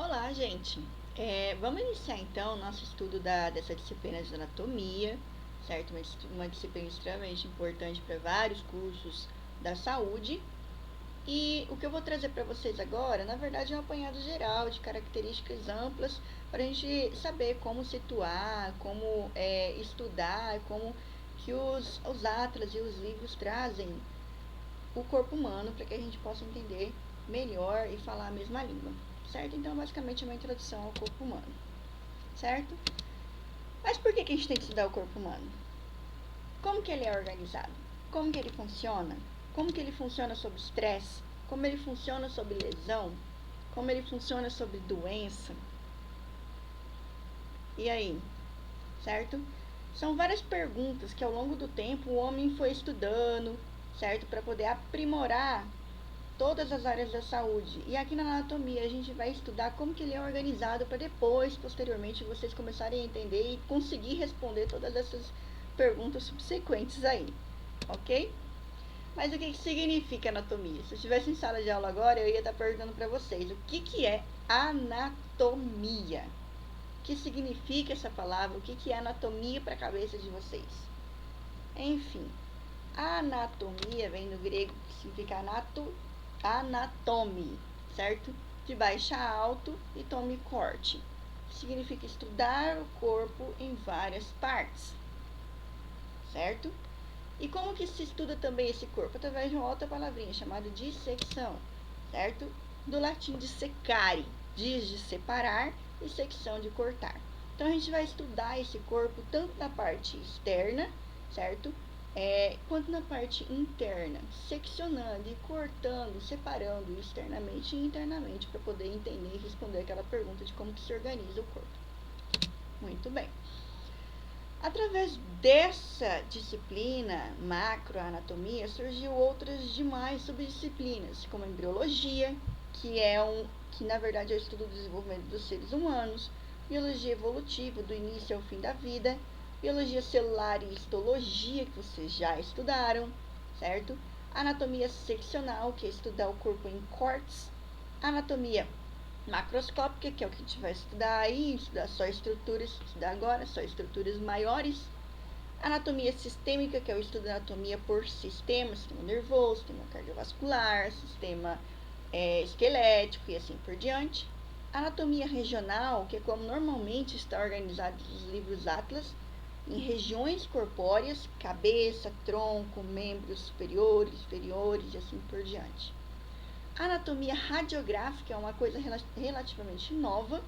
Olá, gente! Vamos iniciar então o nosso estudo dessa disciplina de anatomia, certo? Uma disciplina extremamente importante para vários cursos da saúde. E o que eu vou trazer para vocês agora, na verdade, é um apanhado geral de características amplas para a gente saber como situar, como estudar, como que os atlas e os livros trazem o corpo humano para que a gente possa entender melhor e falar a mesma língua, certo? Então, basicamente, é uma introdução ao corpo humano, certo? Mas por que a gente tem que estudar o corpo humano? Como que ele é organizado? Como que ele funciona? Como que ele funciona sob estresse? Como ele funciona sob lesão? Como ele funciona sob doença? E aí, certo? São várias perguntas que ao longo do tempo o homem foi estudando, certo? Para poder aprimorar todas as áreas da saúde. E aqui na anatomia a gente vai estudar como que ele é organizado para depois, posteriormente, vocês começarem a entender e conseguir responder todas essas perguntas subsequentes aí, ok? Mas o que significa anatomia? Se eu estivesse em sala de aula agora, eu ia estar perguntando para vocês o que é anatomia. O que significa essa palavra? O que é anatomia para a cabeça de vocês? Enfim, anatomia vem do grego que significa anatome, certo? De baixo a alto e tome corte. Significa estudar o corpo em várias partes, certo? E como que se estuda também esse corpo? Através de uma outra palavrinha chamada dissecção, certo? Do latim dissecare, diz de separar e secção de cortar. Então a gente vai estudar esse corpo tanto na parte externa, certo? Quanto na parte interna, seccionando e cortando, separando externamente e internamente para poder entender e responder aquela pergunta de como que se organiza o corpo. Muito bem. Através dessa disciplina, macroanatomia, surgiu outras demais subdisciplinas, como a embriologia, que na verdade é o estudo do desenvolvimento dos seres humanos, biologia evolutiva, do início ao fim da vida, biologia celular e histologia, que vocês já estudaram, certo? Anatomia seccional, que é estudar o corpo em cortes, anatomia macroscópica, que é o que a gente vai estudar aí, estudar agora só estruturas maiores. Anatomia sistêmica, que é o estudo da anatomia por sistema nervoso, sistema cardiovascular, sistema esquelético e assim por diante. Anatomia regional, que é como normalmente está organizado os livros atlas, em regiões corpóreas, cabeça, tronco, membros superiores, inferiores e assim por diante. A anatomia radiográfica é uma coisa relativamente nova,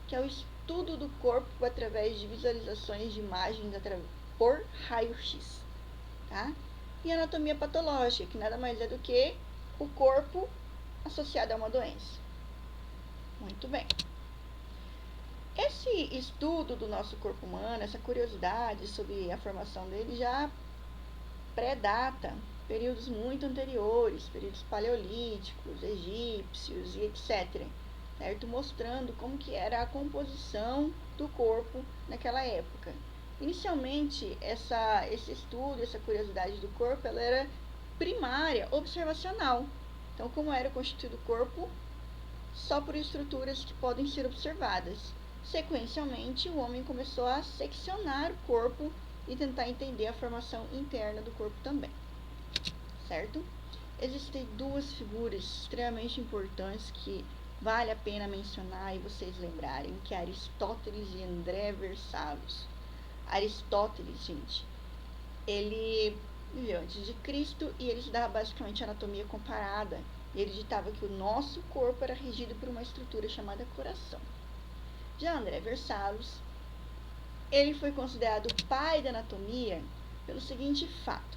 que é o estudo do corpo através de visualizações de imagens por raio-x, tá? E a anatomia patológica, que nada mais é do que o corpo associado a uma doença. Muito bem. Esse estudo do nosso corpo humano, essa curiosidade sobre a formação dele já predata períodos muito anteriores, períodos paleolíticos, egípcios e etc., certo? Mostrando como que era a composição do corpo naquela época. Inicialmente, esse estudo, essa curiosidade do corpo, ela era primária, observacional. Então, como era constituído o corpo? Só por estruturas que podem ser observadas. Sequencialmente, o homem começou a seccionar o corpo e tentar entender a formação interna do corpo também, certo? Existem duas figuras extremamente importantes que vale a pena mencionar e vocês lembrarem, que é Aristóteles e André Vesalius. Aristóteles, gente, ele viveu antes de Cristo e ele estudava basicamente anatomia comparada. Ele ditava que o nosso corpo era regido por uma estrutura chamada coração. Já André Vesalius, ele foi considerado o pai da anatomia pelo seguinte fato: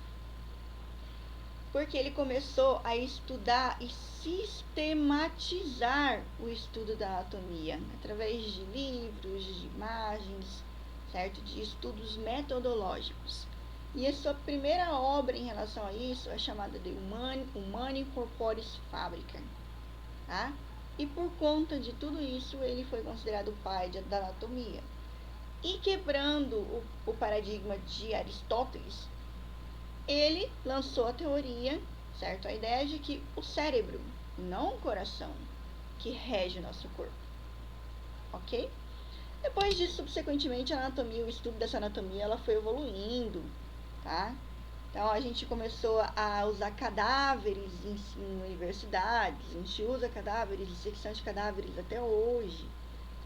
porque ele começou a estudar e sistematizar o estudo da anatomia através de livros, de imagens, certo? De estudos metodológicos. E a sua primeira obra em relação a isso é chamada de Humani Corporis Fabrica, tá? E por conta de tudo isso, ele foi considerado o pai da anatomia. E quebrando o paradigma de Aristóteles, ele lançou a teoria, certo? A ideia de que o cérebro, não o coração, que rege o nosso corpo. ok? Depois disso, subsequentemente, a anatomia, o estudo dessa anatomia, ela foi evoluindo, tá? Então, a gente começou a usar cadáveres em universidades, a gente usa cadáveres, dissecção de cadáveres até hoje,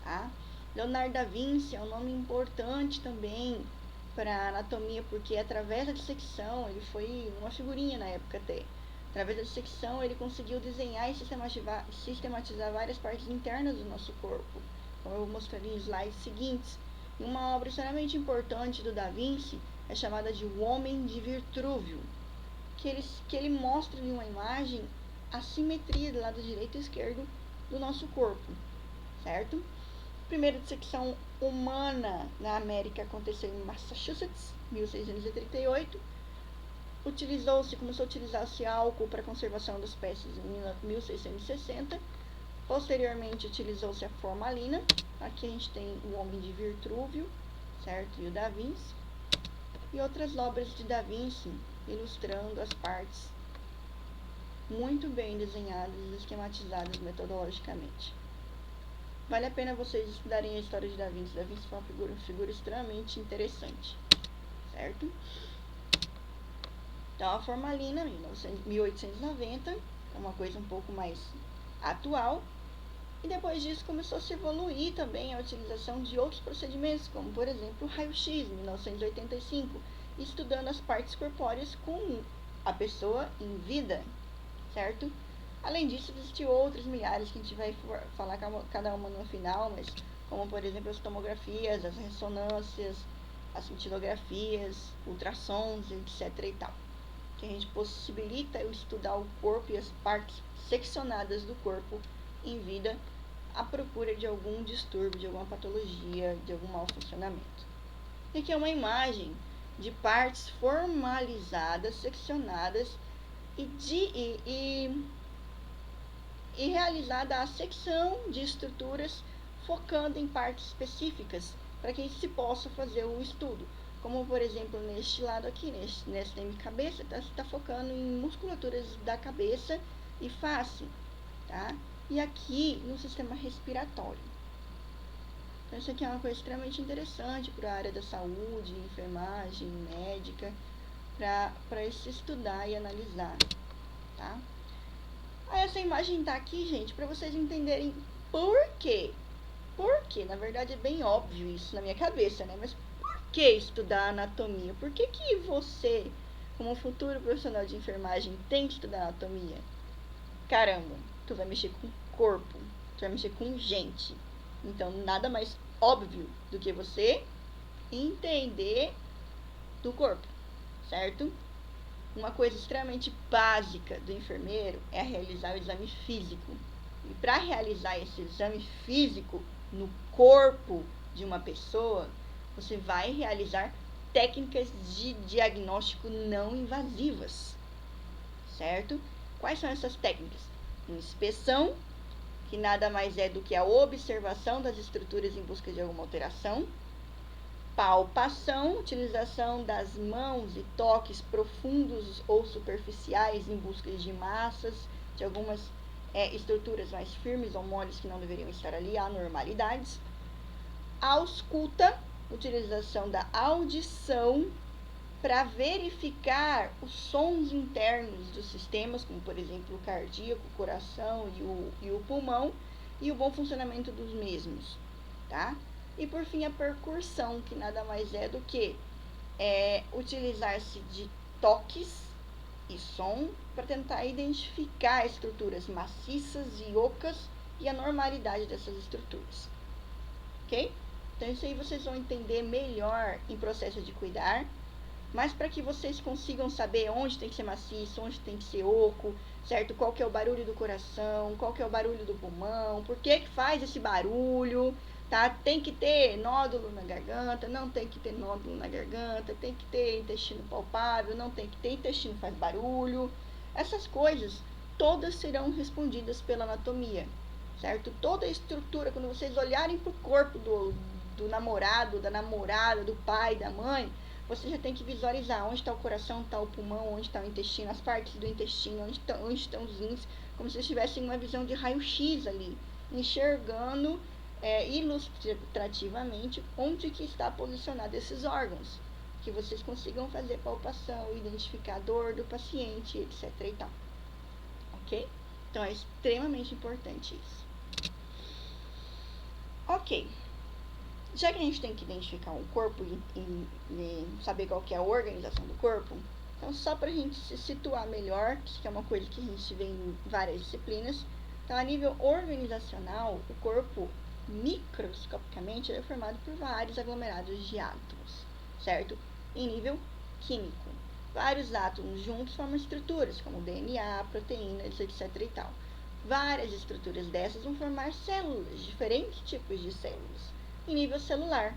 tá? Leonardo da Vinci é um nome importante também para anatomia, porque através da dissecção, ele foi uma figurinha na época até, através da dissecção ele conseguiu desenhar e sistematizar várias partes internas do nosso corpo, como eu vou mostrar em slides seguintes. E uma obra extremamente importante do Da Vinci é chamada de O Homem de Vitrúvio, que ele mostra em uma imagem a simetria do lado direito e esquerdo do nosso corpo, certo? A primeira dissecção humana na América aconteceu em Massachusetts, 1638. Começou a utilizar-se álcool para conservação das peças em 1660. Posteriormente, utilizou-se a formalina. Aqui a gente tem o Homem de Vitrúvio, certo? E o Da Vinci. E outras obras de Da Vinci, ilustrando as partes muito bem desenhadas e esquematizadas metodologicamente. Vale a pena vocês estudarem a história de Da Vinci. Da Vinci foi uma figura extremamente interessante, certo? Então, a formalina, 1890, é uma coisa um pouco mais atual. E depois disso começou a se evoluir também a utilização de outros procedimentos, como, por exemplo, o raio-x, 1985, estudando as partes corpóreas com a pessoa em vida, certo? Além disso, existem outras milhares que a gente vai falar cada uma no final, mas como, por exemplo, as tomografias, as ressonâncias, as cintilografias, ultrassons, etc. e tal. Que a gente possibilita eu estudar o corpo e as partes seccionadas do corpo em vida à procura de algum distúrbio, de alguma patologia, de algum mau funcionamento. E aqui é uma imagem de partes formalizadas, seccionadas e realizada a secção de estruturas focando em partes específicas para que se possa fazer o estudo. Como, por exemplo, neste lado aqui, nesse cabeça, está focando em musculaturas da cabeça e face, tá? E aqui no sistema respiratório. Então, isso aqui é uma coisa extremamente interessante para a área da saúde, enfermagem, médica, para se estudar e analisar, tá? Essa imagem tá aqui, gente, para vocês entenderem por quê. Por quê? Na verdade, é bem óbvio isso na minha cabeça, né? Mas por que estudar anatomia? Por que você, como futuro profissional de enfermagem, tem que estudar anatomia? Caramba, tu vai mexer com corpo, tu vai mexer com gente. Então, nada mais óbvio do que você entender do corpo, certo? Uma coisa extremamente básica do enfermeiro é realizar o exame físico. E para realizar esse exame físico no corpo de uma pessoa, você vai realizar técnicas de diagnóstico não invasivas, certo? Quais são essas técnicas? Inspeção, que nada mais é do que a observação das estruturas em busca de alguma alteração. Palpação, utilização das mãos e toques profundos ou superficiais em busca de massas, de algumas estruturas mais firmes ou moles que não deveriam estar ali, anormalidades. Ausculta, utilização da audição para verificar os sons internos dos sistemas, como por exemplo o cardíaco, o coração e o pulmão, e o bom funcionamento dos mesmos, tá? E por fim a percussão, que nada mais é do que utilizar-se de toques e som para tentar identificar estruturas maciças e ocas e a normalidade dessas estruturas, ok? Então isso aí vocês vão entender melhor em processo de cuidar, mas para que vocês consigam saber onde tem que ser maciço, onde tem que ser oco, certo? Qual que é o barulho do coração, qual que é o barulho do pulmão, por que faz esse barulho, tá? Tem que ter nódulo na garganta, não tem que ter nódulo na garganta, tem que ter intestino palpável, não tem que ter intestino faz barulho. Essas coisas todas serão respondidas pela anatomia, certo? Toda a estrutura, quando vocês olharem para o corpo do namorado, da namorada, do pai, da mãe, você já tem que visualizar onde está o coração, está o pulmão, onde está o intestino, as partes do intestino, onde estão os rins, como se vocês tivessem uma visão de raio-x ali, enxergando ilustrativamente onde que está posicionado esses órgãos, que vocês consigam fazer palpação, identificar a dor do paciente, etc. e tal. Ok? Então, é extremamente importante isso. Ok. Já que a gente tem que identificar um corpo e saber qual que é a organização do corpo, então só para a gente se situar melhor, que é uma coisa que a gente vê em várias disciplinas, então a nível organizacional, o corpo microscopicamente é formado por vários aglomerados de átomos, certo? Em nível químico, vários átomos juntos formam estruturas, como DNA, proteínas, etc. e tal. Várias estruturas dessas vão formar células, diferentes tipos de células, em nível celular.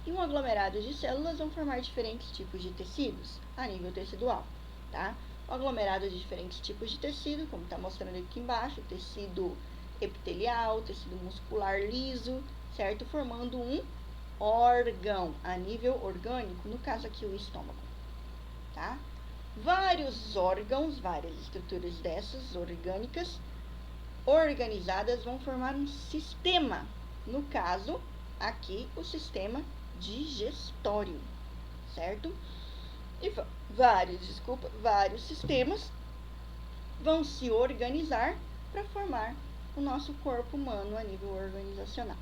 E um aglomerado de células vão formar diferentes tipos de tecidos, a nível tecidual, tá? Um aglomerado de diferentes tipos de tecido, como está mostrando aqui embaixo, tecido epitelial, tecido muscular liso, certo? Formando um órgão a nível orgânico, no caso aqui o estômago, tá? Vários órgãos, várias estruturas dessas orgânicas organizadas vão formar um sistema, no caso aqui o sistema digestório, certo? E vários sistemas vão se organizar para formar o nosso corpo humano a nível organizacional.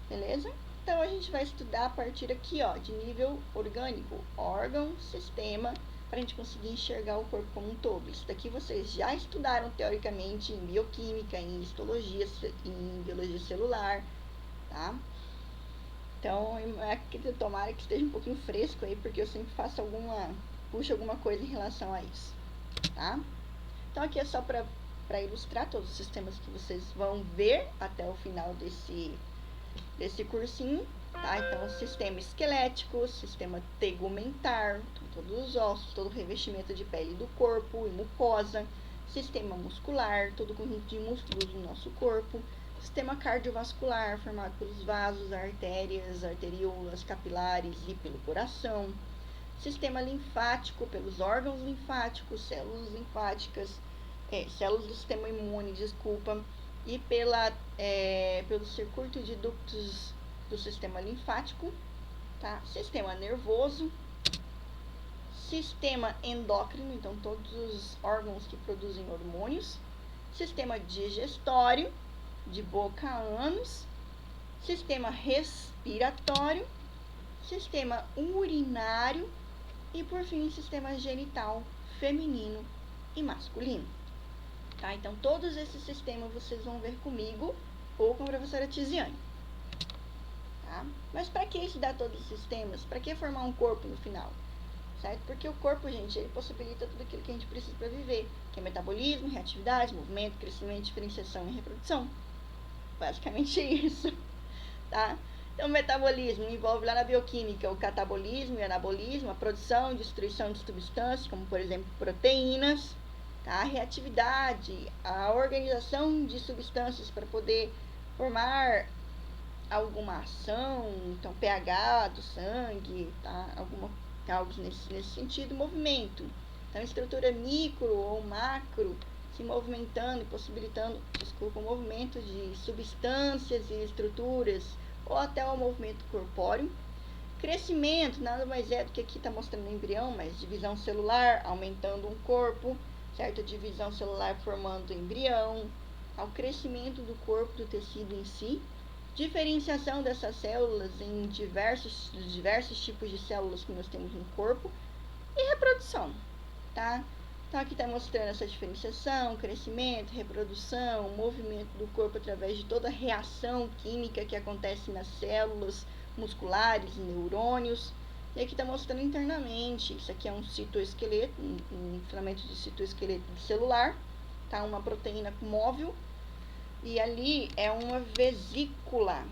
Beleza? Então, a gente vai estudar a partir aqui, ó, de nível orgânico, órgão, sistema, para a gente conseguir enxergar o corpo como um todo. Isso daqui vocês já estudaram teoricamente em bioquímica, em histologia, em biologia celular, tá? Então, tomara que esteja um pouquinho fresco aí, porque eu sempre puxo alguma coisa em relação a isso, tá? Então, aqui é só para ilustrar todos os sistemas que vocês vão ver até o final desse cursinho, tá? Então, sistema esquelético, sistema tegumentar, todos os ossos, todo o revestimento de pele do corpo e mucosa, sistema muscular, todo o conjunto de músculos do nosso corpo, sistema cardiovascular, formado pelos vasos, artérias, arteríolas, capilares e pelo coração, sistema linfático, pelos órgãos linfáticos, células linfáticas, células do sistema imune, e pelo circuito de ductos do sistema linfático, tá? Sistema nervoso, sistema endócrino, então todos os órgãos que produzem hormônios, sistema digestório, de boca a ânus, sistema respiratório, sistema urinário e, por fim, sistema genital feminino e masculino. Tá? Então, todos esses sistemas vocês vão ver comigo ou com a professora Tiziane. Tá? Mas para que estudar todos os sistemas? Para que formar um corpo no final? Certo? Porque o corpo, gente, ele possibilita tudo aquilo que a gente precisa para viver, que é metabolismo, reatividade, movimento, crescimento, diferenciação e reprodução. Basicamente isso, tá? Então, o metabolismo envolve lá na bioquímica o catabolismo e anabolismo, a produção e destruição de substâncias, como, por exemplo, proteínas, tá? A reatividade, a organização de substâncias para poder formar alguma ação, então pH do sangue, tá? Algo nesse sentido, movimento. Então, estrutura micro ou macro se movimentando e possibilitando, o movimento de substâncias e estruturas, ou até o movimento corpóreo. Crescimento, nada mais é do que aqui está mostrando o embrião, mas divisão celular, aumentando um corpo, certo? Divisão celular formando o embrião, ao crescimento do corpo, do tecido em si, diferenciação dessas células em diversos tipos de células que nós temos no corpo, e reprodução, tá? Então, aqui está mostrando essa diferenciação, crescimento, reprodução, movimento do corpo através de toda a reação química que acontece nas células musculares e neurônios. E aqui está mostrando internamente, isso aqui é um citoesqueleto, um filamento de citoesqueleto celular, tá? Uma proteína móvel, e ali é uma vesícula,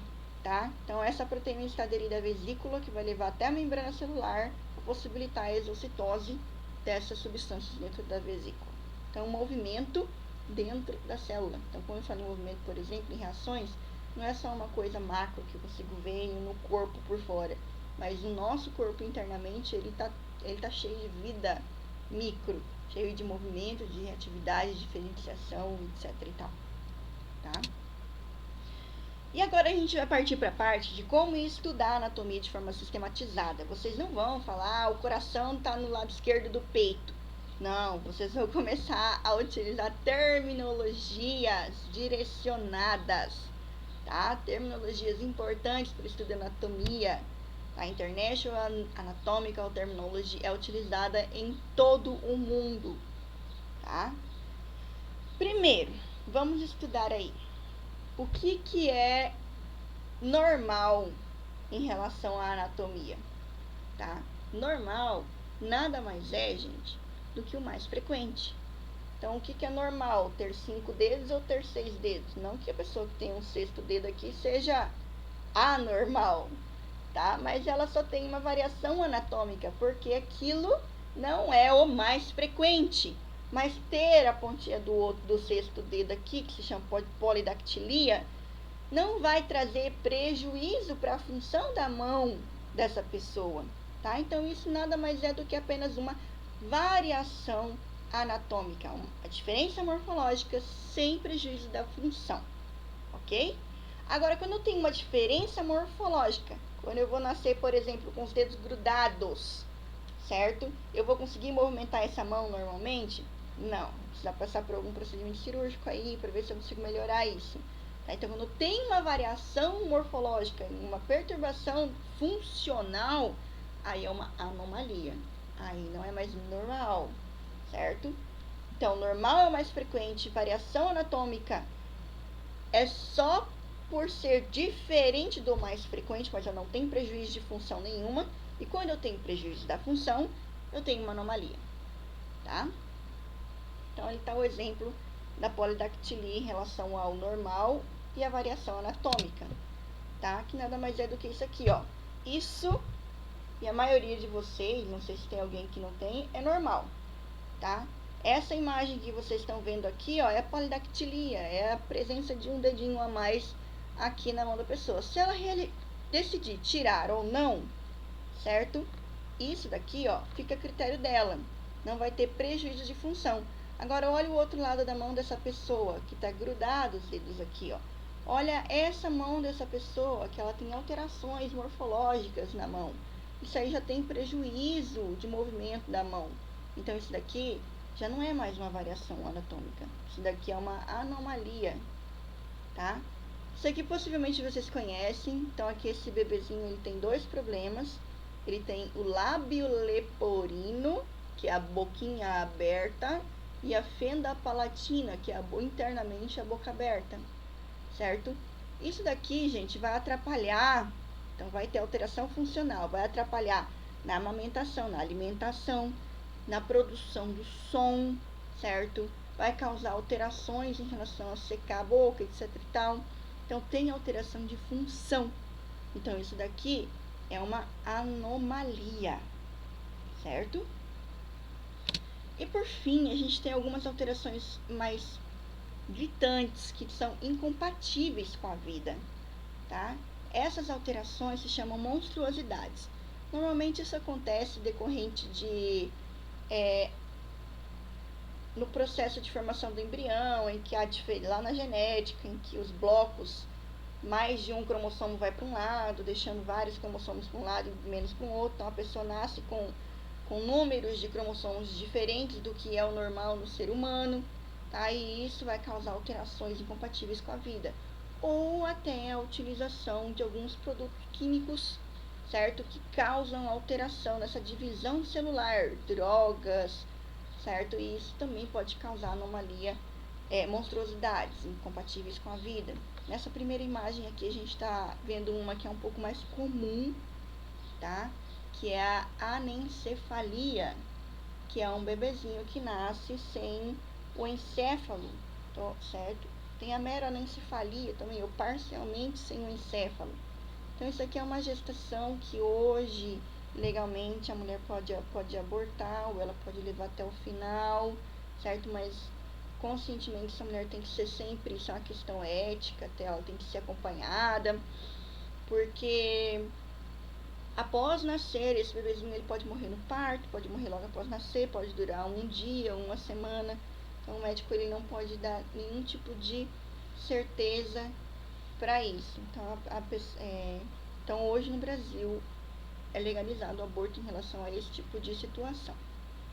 tá? Então, essa proteína está aderida à vesícula, que vai levar até a membrana celular, para possibilitar a exocitose dessas substâncias dentro da vesícula. Então, movimento dentro da célula. Então, quando eu falo em movimento, por exemplo, em reações, não é só uma coisa macro que eu consigo ver no corpo por fora, mas o nosso corpo internamente, ele tá cheio de vida micro, cheio de movimento, de reatividade, diferenciação, etc e tal. Tá? E agora a gente vai partir para a parte de como estudar a anatomia de forma sistematizada. Vocês não vão falar, o coração está no lado esquerdo do peito. Não, vocês vão começar a utilizar terminologias direcionadas, tá? Terminologias importantes para o estudo de anatomia. A International Anatomical Terminology é utilizada em todo o mundo, tá? Primeiro, vamos estudar aí o que é normal em relação à anatomia, tá? Normal nada mais é, gente, do que o mais frequente. Então, o que é normal? Ter 5 dedos ou ter 6 dedos? Não que a pessoa que tem um sexto dedo aqui seja anormal, tá? Mas ela só tem uma variação anatômica, porque aquilo não é o mais frequente. Mas ter a pontinha do sexto dedo aqui, que se chama polidactilia, não vai trazer prejuízo para a função da mão dessa pessoa, tá? Então, isso nada mais é do que apenas uma variação anatômica, a diferença morfológica sem prejuízo da função, ok? Agora, quando eu tenho uma diferença morfológica, quando eu vou nascer, por exemplo, com os dedos grudados, certo? Eu vou conseguir movimentar essa mão normalmente? Não, precisa passar por algum procedimento cirúrgico aí para ver se eu consigo melhorar isso. Tá? Então, quando tem uma variação morfológica, uma perturbação funcional, aí é uma anomalia. Aí não é mais normal, certo? Então, normal é o mais frequente, variação anatômica é só por ser diferente do mais frequente, mas eu não tenho prejuízo de função nenhuma. E quando eu tenho prejuízo da função, eu tenho uma anomalia, tá? Então, ele está o exemplo da polidactilia em relação ao normal e a variação anatômica, tá? Que nada mais é do que isso aqui, ó. Isso, e a maioria de vocês, não sei se tem alguém que não tem, é normal, tá? Essa imagem que vocês estão vendo aqui, ó, é a polidactilia, é a presença de um dedinho a mais aqui na mão da pessoa. Se ela decidir tirar ou não, certo? Isso daqui, ó, fica a critério dela. Não vai ter prejuízo de função. Agora, olha o outro lado da mão dessa pessoa, que está grudado os dedos aqui, ó. Olha essa mão dessa pessoa, que ela tem alterações morfológicas na mão. Isso aí já tem prejuízo de movimento da mão. Então, isso daqui já não é mais uma variação anatômica. Isso daqui é uma anomalia, tá? Isso aqui possivelmente vocês conhecem. Então, aqui esse bebezinho, ele tem dois problemas. Ele tem o lábio leporino, que é a boquinha aberta, e a fenda palatina, que é internamente a boca aberta, certo? Isso daqui, gente, vai atrapalhar, então vai ter alteração funcional, vai atrapalhar na amamentação, na alimentação, na produção do som, certo? Vai causar alterações em relação a secar a boca, etc e tal. Então, tem alteração de função. Então, isso daqui é uma anomalia, certo? E por fim, a gente tem algumas alterações mais gritantes que são incompatíveis com a vida, tá? Essas alterações se chamam monstruosidades. Normalmente isso acontece decorrente de no processo de formação do embrião, em que há lá na genética, em que os blocos, mais de um cromossomo vai para um lado, deixando vários cromossomos para um lado e menos para o outro. Então, a pessoa nasce com números de cromossomos diferentes do que é o normal no ser humano, tá? E isso vai causar alterações incompatíveis com a vida. Ou até a utilização de alguns produtos químicos, certo? Que causam alteração nessa divisão celular, drogas, certo? E isso também pode causar anomalia, monstruosidades incompatíveis com a vida. Nessa primeira imagem aqui a gente está vendo uma que é um pouco mais comum, tá? Que é a anencefalia, que é um bebezinho que nasce sem o encéfalo, certo? Tem a meroanencefalia também, ou parcialmente sem o encéfalo. Então, isso aqui é uma gestação que hoje, legalmente, a mulher pode abortar, ou ela pode levar até o final, certo? Mas, conscientemente, essa mulher tem que ser sempre, isso é uma questão ética, até ela tem que ser acompanhada, porque após nascer, esse bebezinho ele pode morrer no parto, pode morrer logo após nascer, pode durar um dia, uma semana. Então, o médico ele não pode dar nenhum tipo de certeza para isso. Então, então, hoje no Brasil é legalizado o aborto em relação a esse tipo de situação,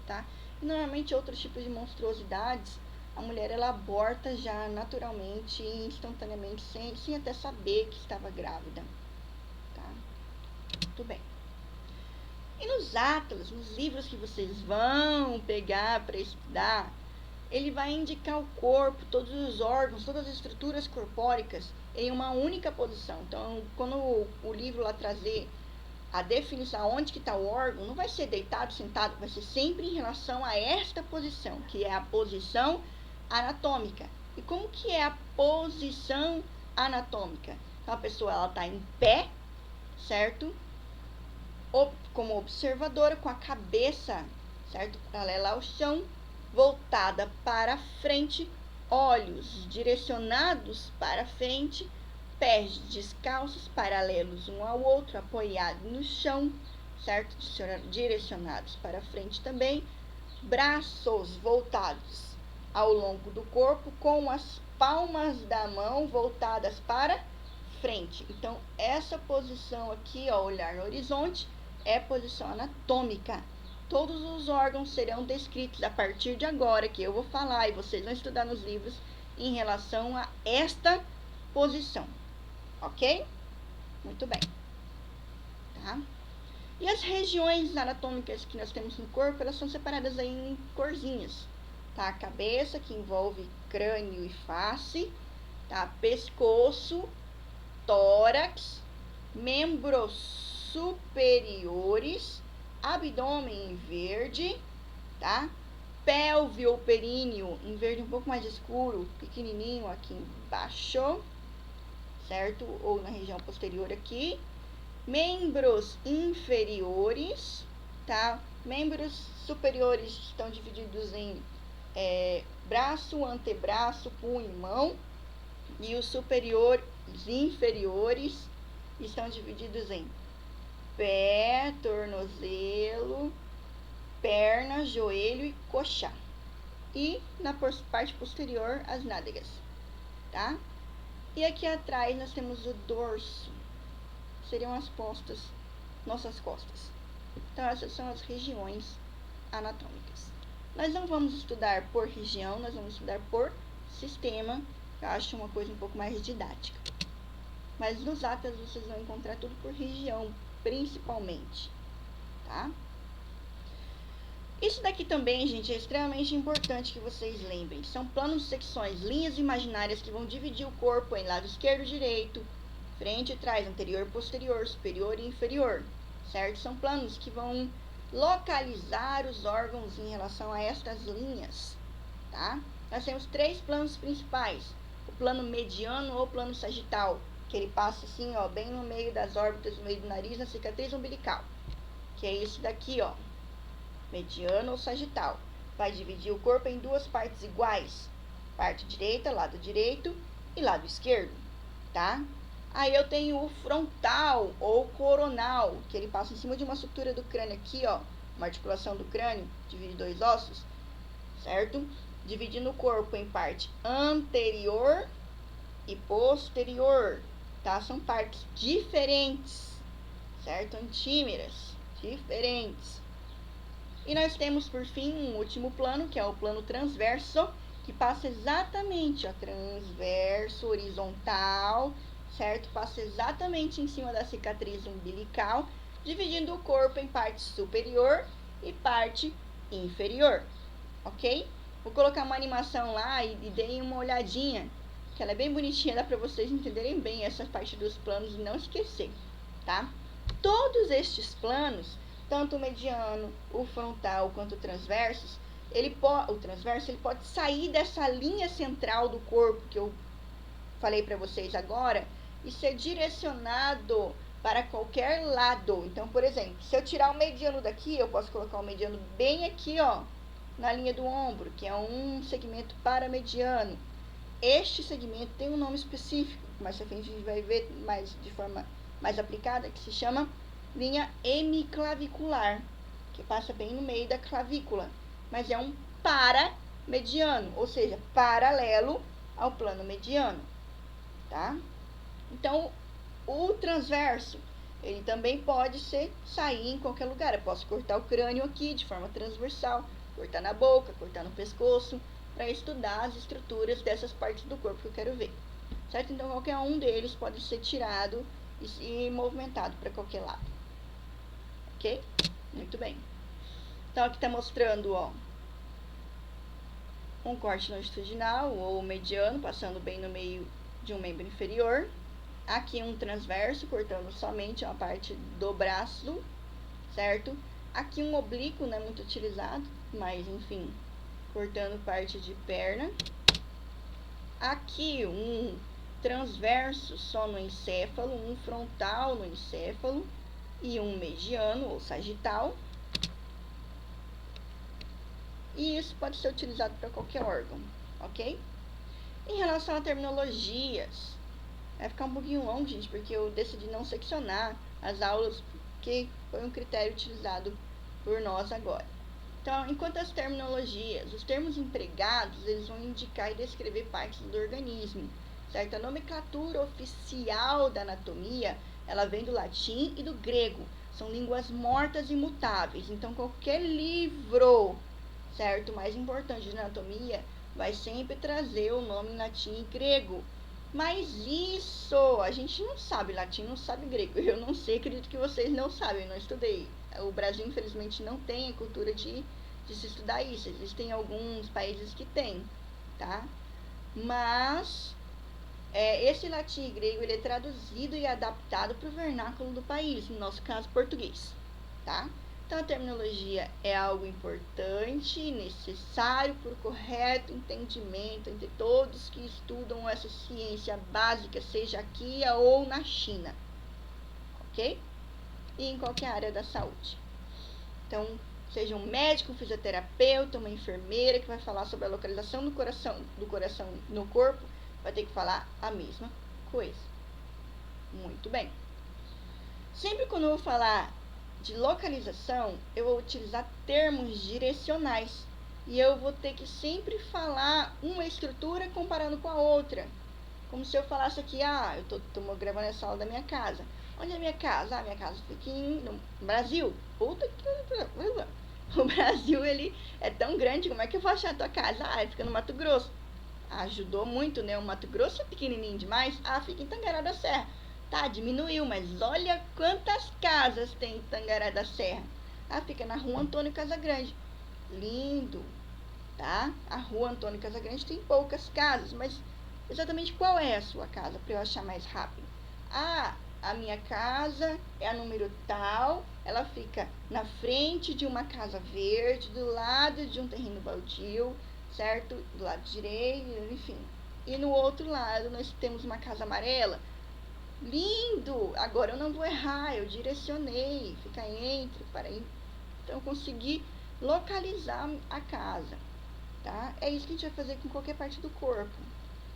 tá? E, normalmente, outros tipos de monstruosidades, a mulher ela aborta já naturalmente e instantaneamente, sem até saber que estava grávida, tá? Muito bem. E nos atlas, nos livros que vocês vão pegar para estudar, ele vai indicar o corpo, todos os órgãos, todas as estruturas corpóricas em uma única posição. Então, quando o livro lá trazer a definição onde que está o órgão, não vai ser deitado, sentado, vai ser sempre em relação a esta posição, que é a posição anatômica. E como que é a posição anatômica? Então, a pessoa está em pé, certo? Como observadora, com a cabeça, certo? Paralela ao chão, voltada para frente, olhos direcionados para frente, pés descalços, paralelos um ao outro, apoiados no chão, certo? Direcionados para frente também, braços voltados ao longo do corpo, com as palmas da mão voltadas para frente. Então, essa posição aqui, ó, olhar no horizonte, é posição anatômica. Todos os órgãos serão descritos a partir de agora, que eu vou falar, e vocês vão estudar nos livros em relação a esta posição. Ok? Muito bem. Tá? E as regiões anatômicas que nós temos no corpo, elas são separadas aí em corzinhas. Tá? A cabeça, que envolve crânio e face. Tá? Pescoço, tórax, membros superiores, abdômen em verde, tá? Pelve ou períneo em verde um pouco mais escuro, pequenininho aqui embaixo, certo? Ou na região posterior aqui. Membros inferiores, tá? Membros superiores estão divididos em braço, antebraço, punho e mão. E os superiores inferiores estão divididos em pé, tornozelo, perna, joelho e coxa. E na parte posterior, as nádegas, tá? E aqui atrás nós temos o dorso, seriam as costas, nossas costas. Então, essas são as regiões anatômicas. Nós não vamos estudar por região, nós vamos estudar por sistema. Eu acho uma coisa um pouco mais didática. Mas nos atlas vocês vão encontrar tudo por região, principalmente, tá? Isso daqui também, gente, é extremamente importante que vocês lembrem. São planos de secções, linhas imaginárias que vão dividir o corpo em lado esquerdo e direito, frente e trás, anterior e posterior, superior e inferior, certo? São planos que vão localizar os órgãos em relação a estas linhas, tá? Nós temos 3 planos principais. O plano mediano ou plano sagital, que ele passa assim, ó, bem no meio das órbitas, no meio do nariz, na cicatriz umbilical. Que é esse daqui, ó, mediano ou sagital. Vai dividir o corpo em 2 partes iguais. Parte direita, lado direito e lado esquerdo, tá? Aí eu tenho o frontal ou coronal, que ele passa em cima de uma estrutura do crânio aqui, ó, uma articulação do crânio, divide 2 ossos, certo? Dividindo o corpo em parte anterior e posterior, tá? São partes diferentes, certo? Antímeras, diferentes. E nós temos, por fim, um último plano, que é o plano transverso, que passa exatamente, ó, transverso, horizontal, certo? Passa exatamente em cima da cicatriz umbilical, dividindo o corpo em parte superior e parte inferior, ok? Vou colocar uma animação lá e deem uma olhadinha, que ela é bem bonitinha, dá para vocês entenderem bem essa parte dos planos e não esquecer, tá? Todos estes planos, tanto o mediano, o frontal quanto o transverso, o transverso ele pode sair dessa linha central do corpo que eu falei para vocês agora e ser direcionado para qualquer lado. Então, por exemplo, se eu tirar o mediano daqui, eu posso colocar o mediano bem aqui, ó, na linha do ombro, que é um segmento paramediano. Este segmento tem um nome específico, mais à frente a gente vai ver mais de forma mais aplicada, que se chama linha hemiclavicular, que passa bem no meio da clavícula, mas é um paramediano, ou seja, paralelo ao plano mediano, tá? Então, o transverso, ele também pode sair em qualquer lugar. Eu posso cortar o crânio aqui de forma transversal, cortar na boca, cortar no pescoço, para estudar as estruturas dessas partes do corpo que eu quero ver, certo? Então, qualquer um deles pode ser tirado e movimentado para qualquer lado, ok? Muito bem. Então, aqui está mostrando, ó, um corte longitudinal ou mediano, passando bem no meio de um membro inferior. Aqui um transverso, cortando somente uma parte do braço, certo? Aqui um oblíquo, não é muito utilizado, mas enfim, cortando parte de perna. Aqui um transverso só no encéfalo, um frontal no encéfalo e um mediano ou sagital. E isso pode ser utilizado para qualquer órgão, ok? Em relação a terminologias, vai ficar um pouquinho longo, gente, porque eu decidi não seccionar as aulas, porque foi um critério utilizado por nós agora. Então, enquanto as terminologias, os termos empregados, eles vão indicar e descrever partes do organismo, certo? A nomenclatura oficial da anatomia, ela vem do latim e do grego. São línguas mortas e mutáveis. Então, qualquer livro, certo, mais importante de anatomia, vai sempre trazer o nome em latim e grego. Mas isso, a gente não sabe latim, não sabe grego. Eu não sei, acredito que vocês não sabem, eu não estudei. O Brasil, infelizmente, não tem a cultura de se estudar isso. Existem alguns países que têm, tá? Mas, esse latim e grego, ele é traduzido e adaptado para o vernáculo do país, no nosso caso, português, tá? Então, a terminologia é algo importante e necessário para o correto entendimento entre todos que estudam essa ciência básica, seja aqui ou na China, ok? E em qualquer área da saúde. Então, seja um médico, um fisioterapeuta, uma enfermeira que vai falar sobre a localização do coração no corpo, vai ter que falar a mesma coisa. Muito bem. Sempre quando eu vou falar de localização, eu vou utilizar termos direcionais. E eu vou ter que sempre falar uma estrutura comparando com a outra. Como se eu falasse aqui, eu tô gravando essa aula da minha casa. Onde é a minha casa? Minha casa fica no Brasil. Puta que... O Brasil, ele é tão grande, como é que eu vou achar a tua casa? Fica no Mato Grosso. Ajudou muito, né? O Mato Grosso é pequenininho demais. Fica em Tangará da Serra. Tá, diminuiu, mas olha quantas casas tem em Tangará da Serra. Fica na rua Antônio Casagrande. Lindo, tá? A rua Antônio Casagrande tem poucas casas, mas exatamente qual é a sua casa, para eu achar mais rápido? A minha casa é a número tal, ela fica na frente de uma casa verde, do lado de um terreno baldio, certo? Do lado direito, enfim. E no outro lado nós temos uma casa amarela. Lindo! Agora eu não vou errar, eu direcionei, fica entre, para aí. Então eu consegui localizar a casa, tá? É isso que a gente vai fazer com qualquer parte do corpo.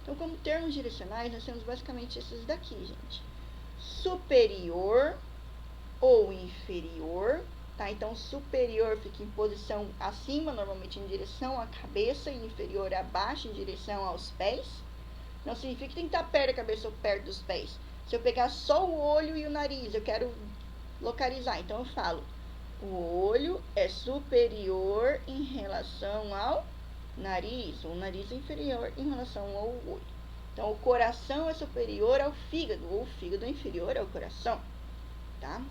Então, como termos direcionais, nós temos basicamente esses daqui, gente. Superior ou inferior, tá? Então, superior fica em posição acima, normalmente em direção à cabeça, e inferior abaixo, em direção aos pés. Não significa que tem que estar perto da cabeça ou perto dos pés. Se eu pegar só o olho e o nariz, eu quero localizar, então eu falo: o olho é superior em relação ao nariz, o nariz é inferior em relação ao olho. Então, o coração é superior ao fígado, ou o fígado é inferior ao coração, tá?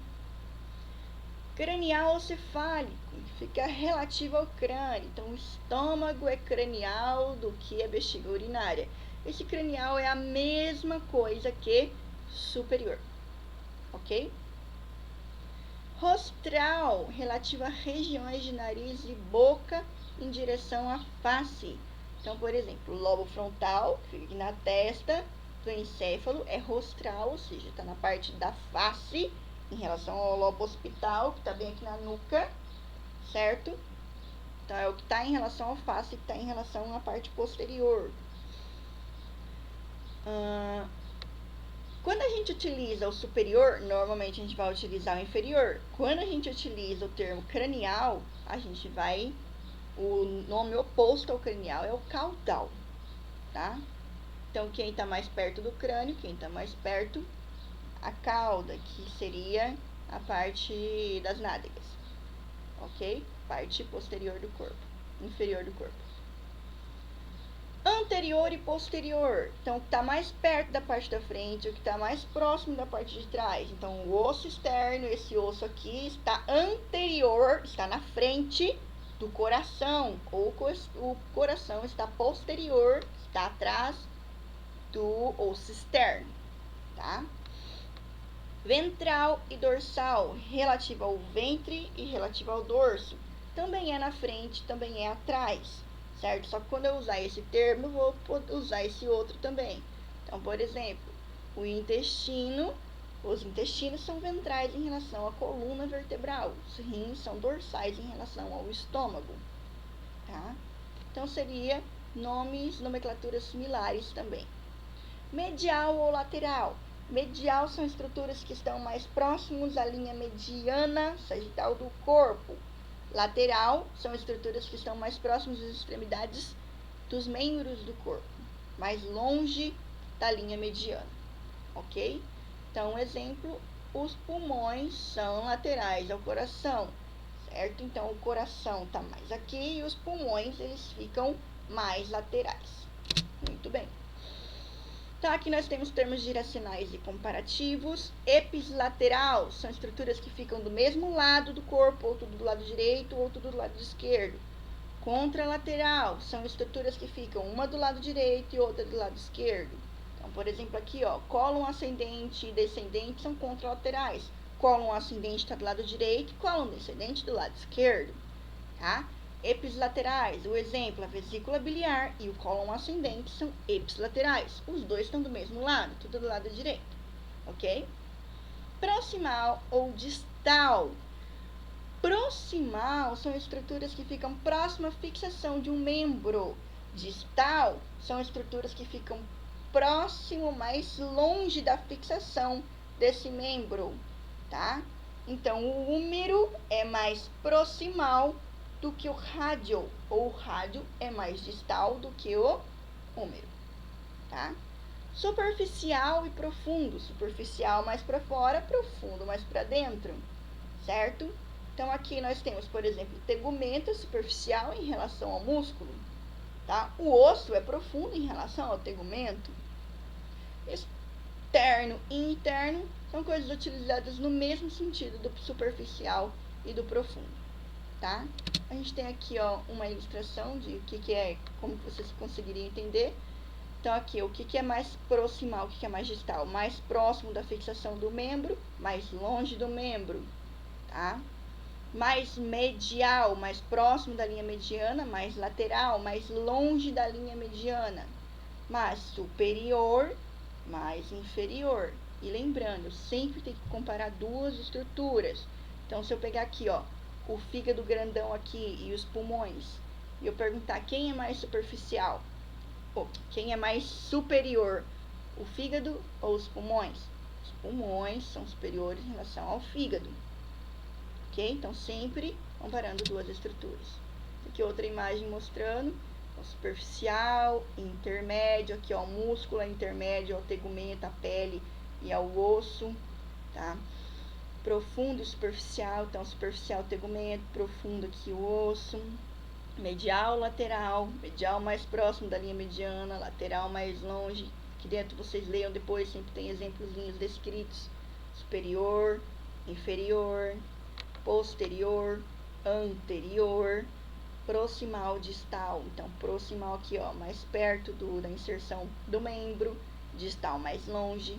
Cranial ou cefálico, fica relativo ao crânio. Então, o estômago é cranial do que a bexiga urinária. Esse cranial é a mesma coisa que superior, ok? Rostral, relativo a regiões de nariz e boca em direção à face. Então, por exemplo, o lobo frontal, que fica aqui na testa do encéfalo, é rostral, ou seja, está na parte da face, em relação ao lobo occipital, que está bem aqui na nuca, certo? Então, é o que está em relação à face, que está em relação à parte posterior. Quando a gente utiliza o superior, normalmente a gente vai utilizar o inferior. Quando a gente utiliza o termo cranial, a gente vai... O nome oposto ao cranial é o caudal, tá? Então, quem está mais perto do crânio, quem está mais perto, a cauda, que seria a parte das nádegas, ok? Parte posterior do corpo, inferior do corpo. Anterior e posterior. Então, o que está mais perto da parte da frente, o que está mais próximo da parte de trás. Então, o osso externo, esse osso aqui, está anterior, está na frente do coração. Ou o coração está posterior, está atrás do osso externo, tá? Ventral e dorsal, relativo ao ventre e relativo ao dorso. Também é na frente, também é atrás, certo? Só que quando eu usar esse termo, eu vou usar esse outro também. Então, por exemplo, o intestino, os intestinos são ventrais em relação à coluna vertebral. Os rins são dorsais em relação ao estômago, tá? Então, seria nomenclaturas similares também. Medial ou lateral. Medial são estruturas que estão mais próximos à linha mediana sagital do corpo. Lateral são estruturas que estão mais próximas às extremidades dos membros do corpo, mais longe da linha mediana, ok? Então, um exemplo, os pulmões são laterais ao coração, certo? Então, o coração está mais aqui e os pulmões, eles ficam mais laterais. Muito bem. Então, aqui nós temos termos giracionais e comparativos. Epislateral são estruturas que ficam do mesmo lado do corpo, ou tudo do lado direito, ou tudo do lado esquerdo. Contralateral são estruturas que ficam uma do lado direito e outra do lado esquerdo. Então, por exemplo, aqui, ó, cólon ascendente e descendente são contralaterais. Cólon ascendente está do lado direito e cólon descendente do lado esquerdo, tá? Epislaterais, o exemplo, a vesícula biliar e o cólon ascendente são epislaterais. Os dois estão do mesmo lado, tudo do lado direito, ok? Proximal ou distal. Proximal são estruturas que ficam próxima à fixação de um membro. Distal são estruturas que ficam próximo, mais longe da fixação desse membro, tá? Então, o húmero é mais proximal do que o rádio, ou o rádio é mais distal do que o húmero, tá? Superficial e profundo. Superficial mais para fora, profundo mais para dentro, certo? Então, aqui nós temos, por exemplo, tegumento superficial em relação ao músculo, tá? O osso é profundo em relação ao tegumento. Externo e interno são coisas utilizadas no mesmo sentido do superficial e do profundo, tá? A gente tem aqui, ó, uma ilustração de o que é, como vocês conseguiriam entender. Então, aqui, o que é mais proximal, o que é mais distal? Mais próximo da fixação do membro, mais longe do membro, tá? Mais medial, mais próximo da linha mediana, mais lateral, mais longe da linha mediana. Mais superior, mais inferior. E lembrando, sempre tem que comparar duas estruturas. Então, se eu pegar aqui, ó, o fígado grandão aqui e os pulmões, e eu perguntar quem é mais superficial, ou quem é mais superior, o fígado ou os pulmões? Os pulmões são superiores em relação ao fígado, ok? Então, sempre comparando duas estruturas. Aqui outra imagem mostrando o superficial, intermédio, aqui ó, o músculo é intermédio ao tegumento, a pele e ao osso, tá? Profundo e superficial, então superficial tegumento, profundo aqui o osso. Medial, lateral, medial mais próximo da linha mediana, lateral mais longe. Aqui dentro vocês leiam depois, sempre tem exemplozinhos descritos. Superior, inferior, posterior, anterior, proximal, distal. Então, proximal aqui, ó, mais perto da inserção do membro, distal mais longe.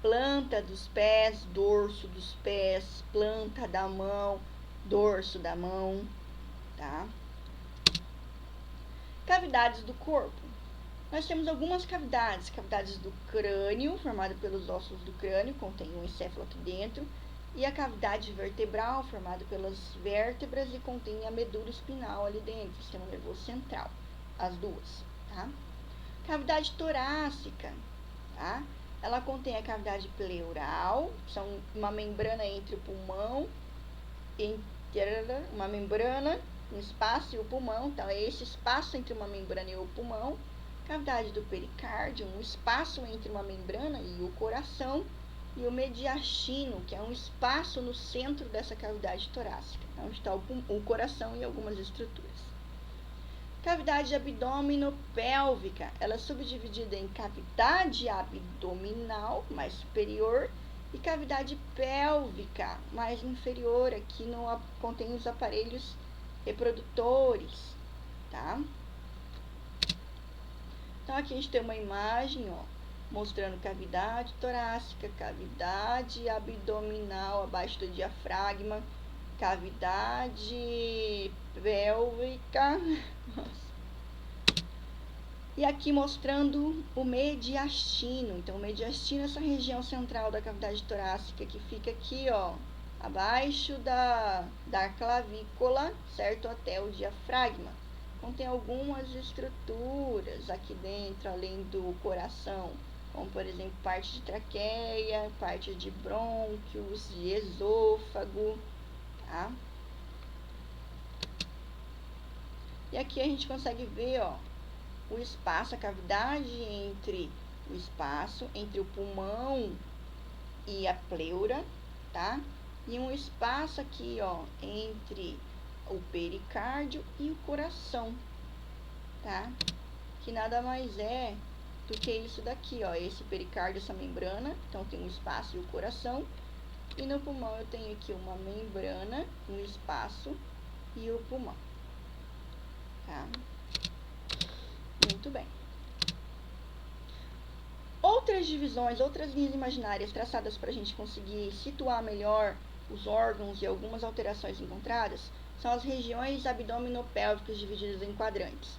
Planta dos pés, dorso dos pés, planta da mão, dorso da mão, tá? Cavidades do corpo. Nós temos algumas cavidades. Cavidades do crânio, formada pelos ossos do crânio, contém um encéfalo aqui dentro. E a cavidade vertebral, formada pelas vértebras e contém a medula espinal ali dentro, sistema nervoso central. As duas, tá? Cavidade torácica, tá? Ela contém a cavidade pleural, são uma membrana entre o pulmão, um espaço e o pulmão. Então, é esse espaço entre uma membrana e o pulmão, Cavidade do pericárdio, um espaço entre uma membrana e o coração, e o mediastino, que é um espaço no centro dessa cavidade torácica, onde está o coração e algumas estruturas. Cavidade abdominopélvica, ela é subdividida em cavidade abdominal, mais superior, e cavidade pélvica, mais inferior, aqui no contém os aparelhos reprodutores, tá? Então, aqui a gente tem uma imagem, ó, mostrando cavidade torácica, cavidade abdominal abaixo do diafragma, cavidade pélvica. E aqui mostrando o mediastino. Então, o mediastino é essa região central da cavidade torácica que fica aqui, ó, abaixo da clavícula, certo? Até o diafragma. Então, tem algumas estruturas aqui dentro, além do coração, como, por exemplo, parte de traqueia, parte de brônquios, de esôfago, tá? E aqui a gente consegue ver, ó, o espaço, a cavidade entre o espaço entre o pulmão e a pleura, tá? E um espaço aqui, ó, entre o pericárdio e o coração, tá? Que nada mais é do que isso daqui, ó, esse pericárdio, essa membrana, então tem um espaço e o coração, e no pulmão eu tenho aqui uma membrana, um espaço e o pulmão, tá? Muito bem. Outras divisões, outras linhas imaginárias traçadas para a gente conseguir situar melhor os órgãos e algumas alterações encontradas são as regiões abdominopélvicas divididas em quadrantes.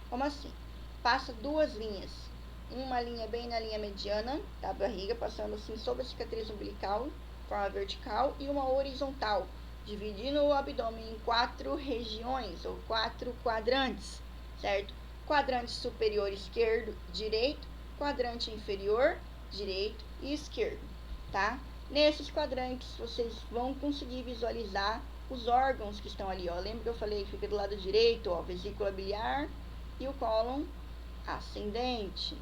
Como assim? Passa duas linhas, uma linha bem na linha mediana da barriga, passando assim sobre a cicatriz umbilical, de forma vertical, e uma horizontal, dividindo o abdômen em 4 regiões, ou 4 quadrantes, certo? Quadrante superior esquerdo, direito, quadrante inferior, direito e esquerdo, tá? Nesses quadrantes, vocês vão conseguir visualizar os órgãos que estão ali, ó. Lembra que eu falei que fica do lado direito, ó, vesícula biliar e o cólon ascendente,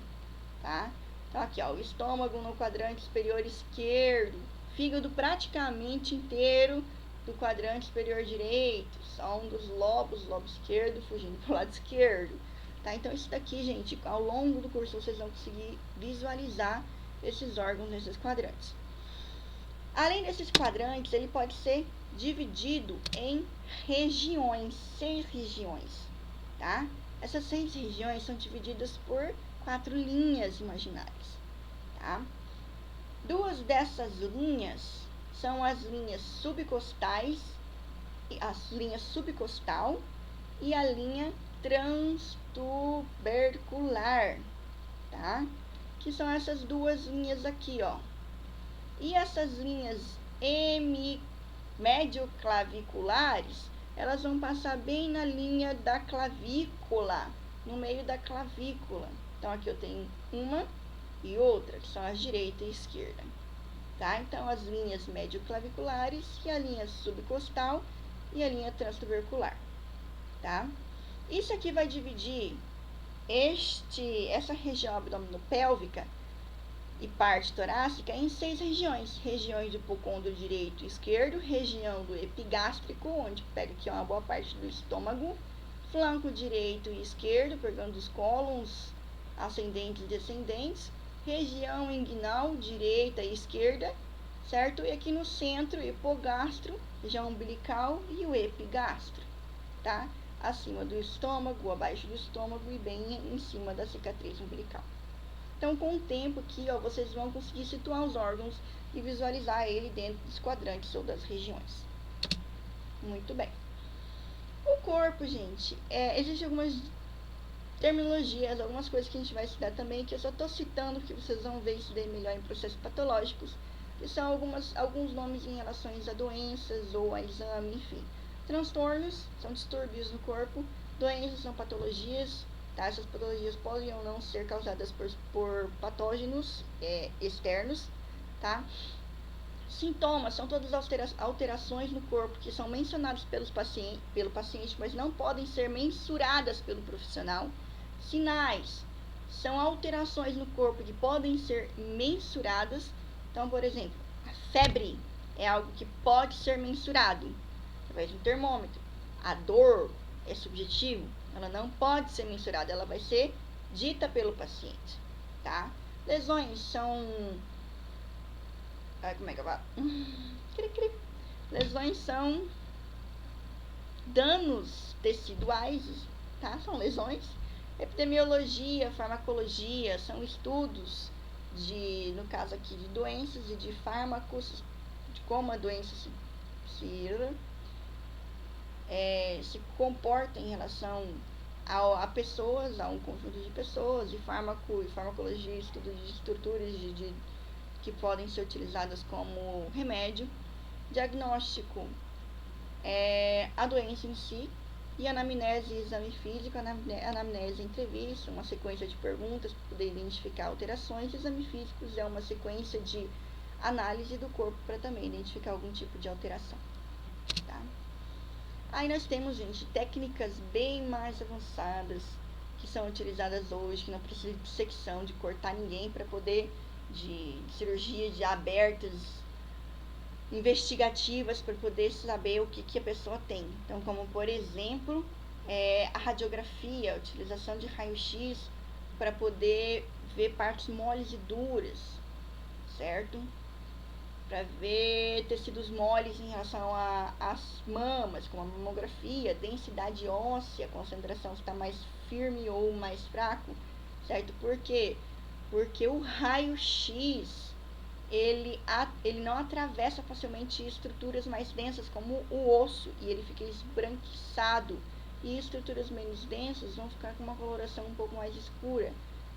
tá? Então, aqui, ó, o estômago no quadrante superior esquerdo, fígado praticamente inteiro do quadrante superior direito, só um dos lobos, lobo esquerdo, fugindo pro lado esquerdo, tá? Então, isso daqui, gente, ao longo do curso vocês vão conseguir visualizar esses órgãos nesses quadrantes. Além desses quadrantes, ele pode ser dividido em regiões, 6 regiões, tá? Essas 6 regiões são divididas por 4 linhas imaginárias, tá? 2 dessas linhas são as linhas subcostais, as linhas subcostal e a linha transtubercular, tá? Que são essas 2 linhas aqui, ó. E essas linhas medioclaviculares, elas vão passar bem na linha da clavícula, no meio da clavícula. Então, aqui eu tenho uma e outra, que são as direita e esquerda, tá? Então, as linhas medioclaviculares e a linha subcostal e a linha transtubercular, tá? Isso aqui vai dividir essa região abdominopélvica e parte torácica em 6 regiões. Regiões do hipocôndrio direito e esquerdo, região do epigástrico, onde pega aqui uma boa parte do estômago, flanco direito e esquerdo, pegando os cólons ascendentes e descendentes, região inguinal, direita e esquerda, certo? E aqui no centro, hipogastro, região umbilical e o epigastro, tá? Acima do estômago, abaixo do estômago e bem em cima da cicatriz umbilical. Então, com o tempo aqui, ó, vocês vão conseguir situar os órgãos e visualizar ele dentro dos quadrantes ou das regiões. Muito bem. O corpo, gente, existem algumas terminologias, algumas coisas que a gente vai estudar também, que eu só estou citando, que vocês vão ver isso daí melhor em processos patológicos, que são alguns nomes em relação a doenças ou a exame, enfim. Transtornos são distúrbios no corpo, doenças são patologias, tá? Essas patologias podem ou não ser causadas por patógenos externos, tá? Sintomas são todas as alterações no corpo que são mencionadas pelo paciente, mas não podem ser mensuradas pelo profissional. Sinais são alterações no corpo que podem ser mensuradas. Então, por exemplo, a febre é algo que pode ser mensurado através de um termômetro. A dor é subjetivo, ela não pode ser mensurada, ela vai ser dita pelo paciente, tá? Lesões são... como é que eu falo? Lesões são danos teciduais, tá? São lesões. Epidemiologia, farmacologia, são estudos de, no caso aqui, de doenças e de fármacos, de como a doença se comporta em relação a pessoas, a um conjunto de pessoas, e fármaco e farmacologia, estudo de estruturas que podem ser utilizadas como remédio. Diagnóstico é a doença em si, e anamnese e exame físico. Anamnese é entrevista, uma sequência de perguntas para poder identificar alterações. Exame físico é uma sequência de análise do corpo para também identificar algum tipo de alteração, tá? Aí nós temos, gente, técnicas bem mais avançadas que são utilizadas hoje, que não precisa de dissecção, de cortar ninguém para poder, de cirurgia de abertas, investigativas para poder saber o que a pessoa tem. Então, como por exemplo, a radiografia, a utilização de raio-x para poder ver partes moles e duras, certo? Para ver tecidos moles em relação às mamas, como a mamografia, densidade óssea, concentração se está mais firme ou mais fraco, certo? Por quê? Porque o raio-x ele não atravessa facilmente estruturas mais densas como o osso, e ele fica esbranquiçado, e estruturas menos densas vão ficar com uma coloração um pouco mais escura,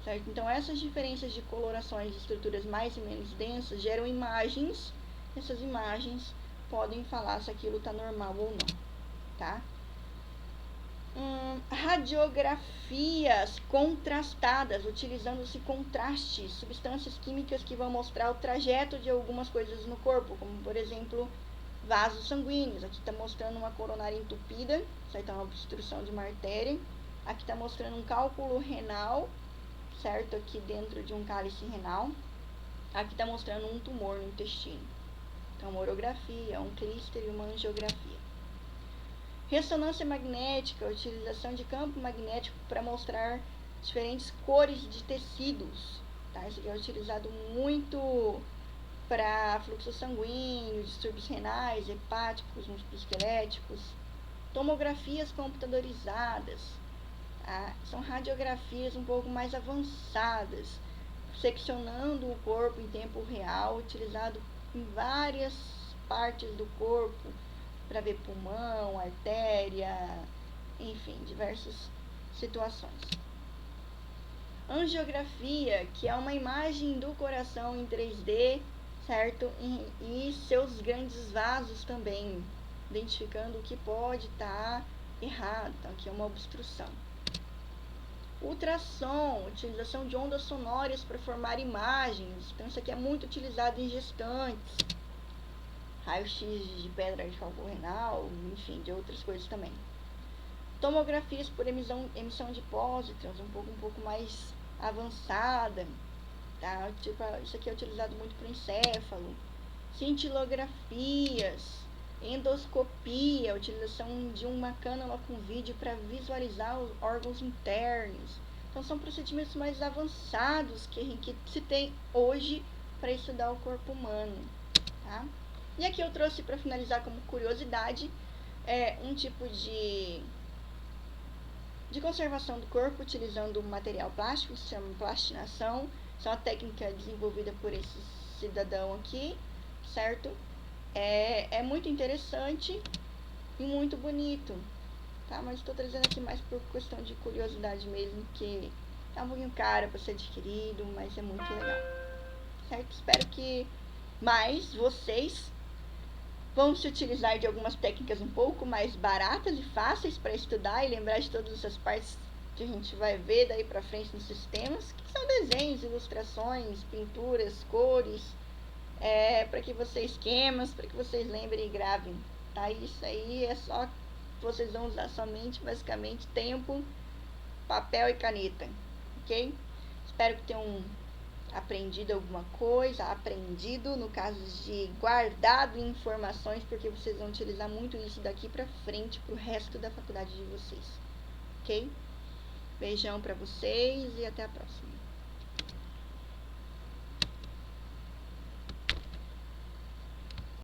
certo? Então essas diferenças de colorações de estruturas mais e menos densas geram imagens. Essas imagens podem falar se aquilo está normal ou não, tá? Radiografias contrastadas, utilizando-se contrastes, substâncias químicas que vão mostrar o trajeto de algumas coisas no corpo, como por exemplo vasos sanguíneos. Aqui está mostrando uma coronária entupida, isso aí está uma obstrução de uma artéria. Aqui está mostrando um cálculo renal, certo? Aqui dentro de um cálice renal. Aqui está mostrando um tumor no intestino. Então, uma orografia, um clíster e uma angiografia. Ressonância magnética, utilização de campo magnético para mostrar diferentes cores de tecidos, tá? Isso aqui é utilizado muito para fluxo sanguíneo, distúrbios renais, hepáticos, musculoesqueléticos. Tomografias computadorizadas, tá? São radiografias um pouco mais avançadas, seccionando o corpo em tempo real, utilizado em várias partes do corpo, para ver pulmão, artéria, enfim, diversas situações. Angiografia, que é uma imagem do coração em 3D, certo? E seus grandes vasos também, identificando o que pode estar errado. Então, aqui é uma obstrução. Ultrassom, utilização de ondas sonoras para formar imagens. Então, isso aqui é muito utilizado em gestantes. Raio-x de pedra de cálculo renal, enfim, de outras coisas também. Tomografias por emissão de pósitrons, um pouco mais avançada, tá? Tipo, isso aqui é utilizado muito para o encéfalo. Cintilografias, endoscopia, utilização de uma cânula com vídeo para visualizar os órgãos internos. Então, são procedimentos mais avançados que se tem hoje para estudar o corpo humano, tá? E aqui eu trouxe para finalizar como curiosidade um tipo de conservação do corpo utilizando material plástico, se chama plastinação. Isso é uma técnica desenvolvida por esse cidadão aqui, certo? É muito interessante e muito bonito, tá? Mas estou trazendo aqui mais por questão de curiosidade mesmo, que é um pouquinho caro para ser adquirido, mas é muito legal, certo? Espero que mais vocês vão se utilizar de algumas técnicas um pouco mais baratas e fáceis para estudar e lembrar de todas essas partes que a gente vai ver daí para frente nos sistemas, que são desenhos, ilustrações, pinturas, cores, para que vocês esquemas, para que vocês lembrem e gravem, tá? Isso aí é só vocês vão usar somente basicamente tempo, papel e caneta, ok? Espero que tenham aprendido alguma coisa, aprendido no caso de guardado informações, porque vocês vão utilizar muito isso daqui pra frente pro resto da faculdade de vocês, ok? Beijão pra vocês e até a próxima.